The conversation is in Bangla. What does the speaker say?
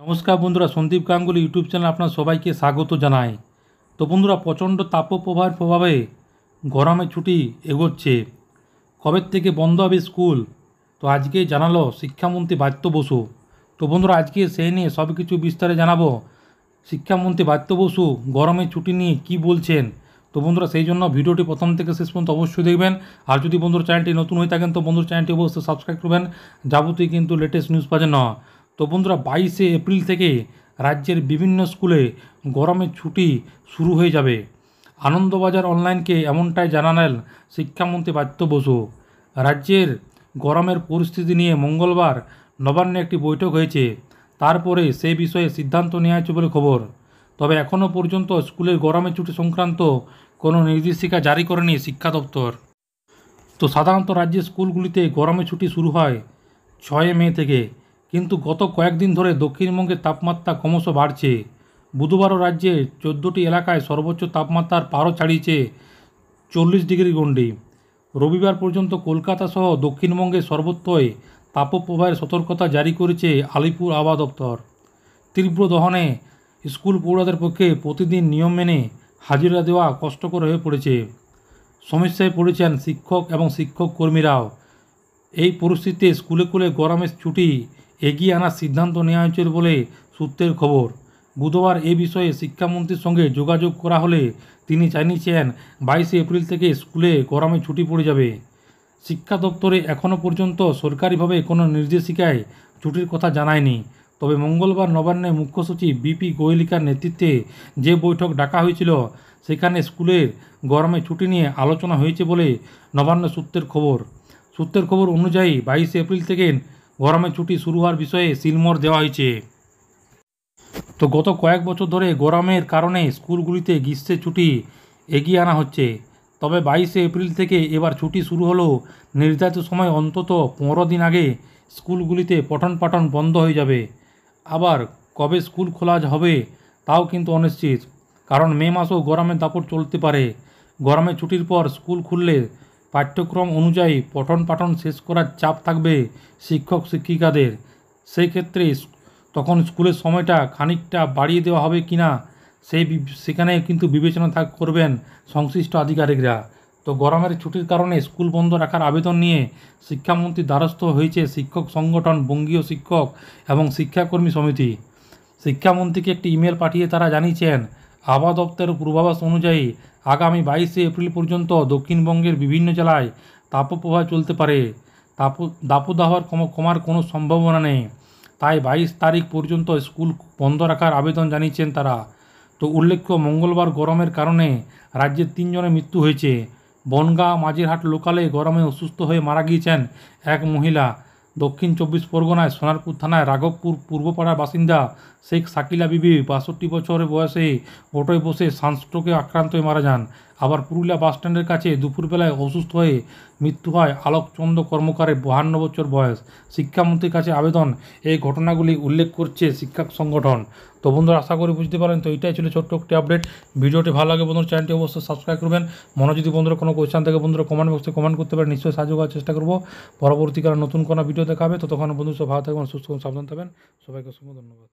নমস্কার বন্ধুরা, সন্দীপ গাঙ্গুলি ইউটিউব চ্যানেল আপনার সবাইকে স্বাগত জানাই। তো বন্ধুরা, প্রচণ্ড তাপপ্রবাহের প্রভাবে গরমের ছুটি এগোচ্ছে। কবে থেকে বন্ধ হবে স্কুল? তো আজকে জানালো শিক্ষামন্ত্রী ব্রাত্য বসু। তো বন্ধুরা, আজকে সেই নিয়ে সব কিছু বিস্তারে জানাবো। শিক্ষামন্ত্রী ব্রাত্য বসু গরমের ছুটি নিয়ে কি বলছেন। তো বন্ধুরা, সেই জন্য ভিডিওটি প্রথম থেকে শেষ পর্যন্ত অবশ্যই দেখবেন। আর যদি বন্ধুরা চ্যানেলটি নতুন হয়ে থাকেন তো বন্ধুরা চ্যানেলটি অবশ্যই সাবস্ক্রাইব করবেন, যাবতীয় কিন্তু লেটেস্ট নিউজ পাওয়ার জন্য। তো বন্ধুরা, 22শে এপ্রিল থেকে রাজ্যের বিভিন্ন স্কুলে গরমের ছুটি শুরু হয়ে যাবে। আনন্দবাজার অনলাইনকে এমনটাই জানালেন শিক্ষামন্ত্রী ব্রাত্য বসু। রাজ্যের গরমের পরিস্থিতি নিয়ে মঙ্গলবার নবান্নে একটি বৈঠক হয়েছে। তারপরে সেই বিষয়ে সিদ্ধান্ত নেওয়া হয়েছে বলে খবর। তবে এখনও পর্যন্ত স্কুলের গরমের ছুটি সংক্রান্ত কোনো নির্দেশিকা জারি করেনি শিক্ষা দপ্তর। তো সাধারণত রাজ্যের স্কুলগুলিতে গরমের ছুটি শুরু হয় 6 মে থেকে, কিন্তু গত কয়েকদিন ধরে দক্ষিণবঙ্গের তাপমাত্রা ক্রমশ বাড়ছে। বুধবারও রাজ্যে 14টি এলাকায় সর্বোচ্চ তাপমাত্রার পারও ছাড়িয়েছে 40 ডিগ্রি গণ্ডি। রবিবার পর্যন্ত কলকাতা সহ দক্ষিণবঙ্গের সর্বত্রই তাপপ্রবাহের সতর্কতা জারি করেছে আলিপুর আবহাওয়া দপ্তর। তীব্র দহনে স্কুল পড়ুয়াদের পক্ষে প্রতিদিন নিয়ম মেনে হাজিরা দেওয়া কষ্টকর হয়ে পড়েছে। সমস্যায় পড়েছেন শিক্ষক এবং শিক্ষক কর্মীরাও। এই পরিস্থিতিতে স্কুলে স্কুলে গরমের ছুটি এগিয়ে আনার সিদ্ধান্ত নেওয়া হয়েছে বলে সূত্রের খবর। বুধবার এ বিষয়ে শিক্ষামন্ত্রীর সঙ্গে যোগাযোগ করা হলে তিনি জানিয়েছেন 22শে এপ্রিল থেকে স্কুলে গরমের ছুটি পড়ে যাবে। শিক্ষা দপ্তরে এখনও পর্যন্ত সরকারিভাবে কোনো নির্দেশিকায় ছুটির কথা জানায়নি। তবে মঙ্গলবার নবান্নে মুখ্য সচিব বিপি গোয়েলিকার নেতৃত্বে যে বৈঠক ডাকা হয়েছিল সেখানে স্কুলের গরমে ছুটি নিয়ে আলোচনা হয়েছে বলে নবান্ন সূত্রের খবর অনুযায়ী 22শে এপ্রিল থেকে গরমের ছুটি শুরু হওয়ার বিষয়ে সিলমোহর দেওয়া হয়েছে। তো গত কয়েক বছর ধরে গরমের কারণে স্কুলগুলিতে গ্রীষ্মের ছুটি এগিয়ে আনা হচ্ছে। তবে 22শে এপ্রিল থেকে এবার ছুটি শুরু হলেও নির্ধারিত সময় অন্তত 15 দিন আগে স্কুলগুলিতে পঠন পাঠন বন্ধ হয়ে যাবে। আবার কবে স্কুল খোলা হবে তাও কিন্তু অনিশ্চিত, কারণ মে মাসেও গরমের দাপট চলতে পারে। গরমের ছুটির পর স্কুল খুললে পাঠ্যক্রম অনুযায়ী পঠন পাঠন শেষ করার চাপ থাকবে শিক্ষক শিক্ষিকাদের। সেই ক্ষেত্রে তখন স্কুলের সময়টা খানিকটা বাড়িয়ে দেওয়া হবে কি না সেখানে কিন্তু বিবেচনা করবেন সংশ্লিষ্ট আধিকারিকরা। তো গরমের ছুটির কারণে স্কুল বন্ধ রাখার আবেদন নিয়ে শিক্ষামন্ত্রীর দ্বারস্থ হয়েছে শিক্ষক সংগঠন, বঙ্গীয় শিক্ষক এবং শিক্ষাকর্মী সমিতি। শিক্ষামন্ত্রীকে একটি ইমেল পাঠিয়ে তারা জানিয়েছেন, আবহাওয়া দপ্তরের পূর্বাভাস অনুযায়ী আগামী 22শে এপ্রিল পর্যন্ত দক্ষিণবঙ্গের বিভিন্ন জেলায় তাপপ্রবাহ চলতে পারে। দাবদাহর কমার কোনো সম্ভাবনা নেই। তাই 22 তারিখ পর্যন্ত স্কুল বন্ধ রাখার আবেদন জানিয়েছেন তারা। তো উল্লেখ্য, মঙ্গলবার গরমের কারণে রাজ্যের 3 জনের মৃত্যু হয়েছে। বনগাঁ মাঝেরহাট লোকালে গরমে অসুস্থ হয়ে মারা গিয়েছেন এক মহিলা। দক্ষিণ 24 পরগনায় সোনারপুর থানায় রাঘবপুর পূর্বপাড়ার বাসিন্দা শেখ শাকিলা বিবি 62 বছরের বয়সে অটোয় বসে সানস্ট্রোকে আক্রান্ত হয়ে মারা যান। আবার পুরুলিয়া বাসস্ট্যান্ডের কাছে দুপুরবেলায় অসুস্থ হয়ে মৃত্যু হয় আলোকচন্দ্র কর্মকারের 52 বছর বয়স। শিক্ষামন্ত্রীর কাছে আবেদন। এই ঘটনাগুলি উল্লেখ করছে শিক্ষক সংগঠন। তো বন্ধুরা, আশা করি বুঝতে পারেন। তো এটাই ছিল ছোট্ট একটি আপডেট। ভিডিওটি ভালো লাগে বন্ধুরা চ্যানেলটি অবশ্যই সাবস্ক্রাইব করবেন। মনে যদি বন্ধুরা কোনো কোয়েশ্চেন থাকে বন্ধুরা কমেন্ট বক্সে কমেন্ট করতে পারেন, নিশ্চয়ই সাহায্য করার চেষ্টা করবো। পরবর্তীকালে নতুন কোনো ভিডিও দেখাবে। তো তখন বন্ধু সব ভালো থাকবেন, সুস্থ সাবধান থাকবেন। সবাইকে অসংখ্য ধন্যবাদ।